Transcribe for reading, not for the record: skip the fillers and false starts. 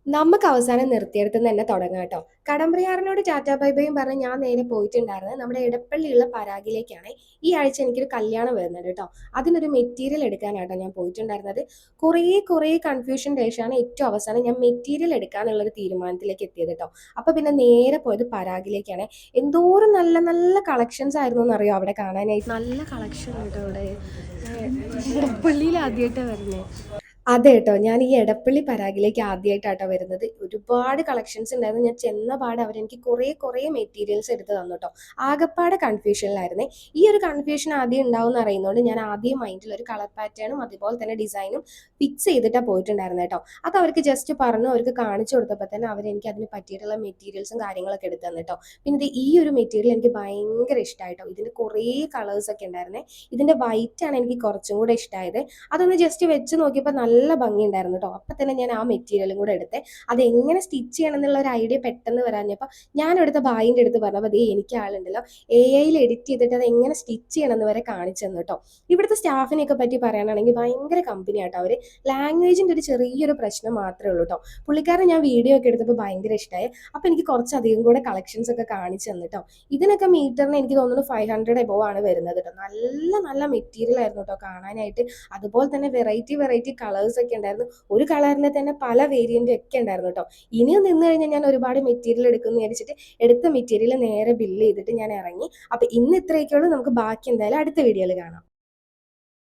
നമുക്ക് അവസാനം നിർത്തിയെടുത്തുനിന്ന് തന്നെ തുടങ്ങാം കേട്ടോ. കടമ്പ്രയാറിനോട് ടാറ്റാ ബൈ ബൈയും പറഞ്ഞ് ഞാൻ നേരെ പോയിട്ടുണ്ടായിരുന്നത് നമ്മുടെ ഇടപ്പള്ളിയുള്ള പരാഗിലേക്കാണ്. ഈ ആഴ്ച എനിക്കൊരു കല്യാണം വരുന്നുണ്ട് കേട്ടോ. അതിനൊരു മെറ്റീരിയൽ എടുക്കാനാട്ടോ ഞാൻ പോയിട്ടുണ്ടായിരുന്നത്. കുറേ കൺഫ്യൂഷൻ ശേഷമാണ് ഏറ്റവും അവസാനം ഞാൻ മെറ്റീരിയൽ എടുക്കാന്നുള്ളൊരു തീരുമാനത്തിലേക്ക് എത്തിയത് കേട്ടോ. അപ്പൊ പിന്നെ നേരെ പോയത് പരാഗിലേക്കാണ്. എന്തോരം നല്ല നല്ല കളക്ഷൻസ് ആയിരുന്നു എന്നറിയോ അവിടെ കാണാനായിട്ട്. നല്ല കളക്ഷൻ കേട്ടോ അവിടെ. ഇടപ്പള്ളിയിൽ ആദ്യമായിട്ടാണ് വരുന്നത്. അതെ കേട്ടോ. ഞാൻ ഈ എടപ്പള്ളി പരാഗിലേക്ക് ആദ്യമായിട്ടാട്ടോ വരുന്നത്. ഒരുപാട് കളക്ഷൻസ് ഉണ്ടായിരുന്നു. ഞാൻ ചെന്ന പാടെ അവരെനിക്ക് കുറേ മെറ്റീരിയൽസ് എടുത്ത് തന്നു ട്ടോ. ആകപ്പാടെ കൺഫ്യൂഷനിലായിരുന്നേ. ഈ ഒരു കൺഫ്യൂഷൻ ആദ്യം ഉണ്ടാവുംന്ന് അറിയുന്നോണ്ട് ഞാൻ ആദ്യം മൈൻഡിൽ ഒരു കളർ പാറ്റേണും അതുപോലെ തന്നെ ഡിസൈനും ഫിക്സ് ചെയ്തിട്ടാ പോയിട്ടുണ്ടായിരുന്നത് കേട്ടോ. അത് അവർക്ക് ജസ്റ്റ് പറഞ്ഞു അവർക്ക് കാണിച്ചു കൊടുത്തപ്പോൾ തന്നെ അവരെനിക്ക് അതിന് പറ്റിയിട്ടുള്ള മെറ്റീരിയൽസും കാര്യങ്ങളൊക്കെ എടുത്ത് തന്നു ട്ടോ. പിന്നെ ദേ ഈ ഒരു മെറ്റീരിയൽ എനിക്ക് ഭയങ്കര ഇഷ്ടമായി ട്ടോ. ഇതിന് കുറേ കളേഴ്സ് ഒക്കെ ഉണ്ടായിരുന്നേ. ഇതിന്റെ വൈറ്റ് ആണ് എനിക്ക് കുറച്ചും കൂടെ ഇഷ്ടമായത്. അതൊന്ന് ജസ്റ്റ് വെച്ച് നോക്കിയപ്പോൾ നല്ല ഭംഗിയുണ്ടായിരുന്നു കേട്ടോ. അപ്പം തന്നെ ഞാൻ ആ മെറ്റീരിയലും കൂടെ എടുത്തേ. അതെങ്ങനെ സ്റ്റിച്ച് ചെയ്യണം എന്നുള്ള ഒരു ഐഡിയ പെട്ടെന്ന് വരാഞ്ഞപ്പോൾ ഞാൻ എടുത്ത ഭായിൻ്റെ അടുത്ത് പറഞ്ഞപ്പോൾ അതേ എനിക്ക് ആളുണ്ടല്ലോ AI എഡിറ്റ് ചെയ്തിട്ട് അത് എങ്ങനെ സ്റ്റിച്ച് ചെയ്യണം എന്ന് വരെ കാണിച്ചു തന്നു കേട്ടോ. ഇവിടുത്തെ സ്റ്റാഫിനെയൊക്കെ പറ്റി പറയാനാണെങ്കിൽ ഭയങ്കര കമ്പനി ആട്ടോ അവർ. ലാംഗ്വേജിൻ്റെ ഒരു ചെറിയൊരു പ്രശ്നം മാത്രമേ ഉള്ളൂ കേട്ടോ. പുള്ളിക്കാരൻ ഞാൻ വീഡിയോ ഒക്കെ എടുത്തപ്പോൾ ഭയങ്കര ഇഷ്ടമായി. അപ്പോൾ എനിക്ക് കുറച്ചധികം കൂടെ കളക്ഷൻസ് ഒക്കെ കാണിച്ചു തന്നു കേട്ടോ. ഇതിനൊക്കെ മീറ്ററിന് എനിക്ക് തോന്നുന്നു 500 എബോവ് ആണ് വരുന്നത് കേട്ടോ. നല്ല മെറ്റീരിയൽ ആയിരുന്നു കേട്ടോ കാണാനായിട്ട്. അതുപോലെ തന്നെ വെറൈറ്റി കളേഴ്സ് ഒക്കെ ഉണ്ടായിരുന്നു. ഒരു കളറിന്റെ തന്നെ പല വേരിയന്റും ഒക്കെ ഉണ്ടായിരുന്നു കേട്ടോ. ഇനിയും നിന്ന് കഴിഞ്ഞാൽ ഞാൻ ഒരുപാട് മെറ്റീരിയൽ എടുക്കുന്നു വിചാരിച്ചിട്ട് എടുത്ത മെറ്റീരിയൽ നേരെ ബില്ല് ചെയ്തിട്ട് ഞാൻ ഇറങ്ങി. അപ്പൊ ഇന്ന് ഇത്രയൊക്കെ ഉള്ളൂ. നമുക്ക് ബാക്കി എന്തായാലും അടുത്ത വീഡിയോയിൽ കാണാം.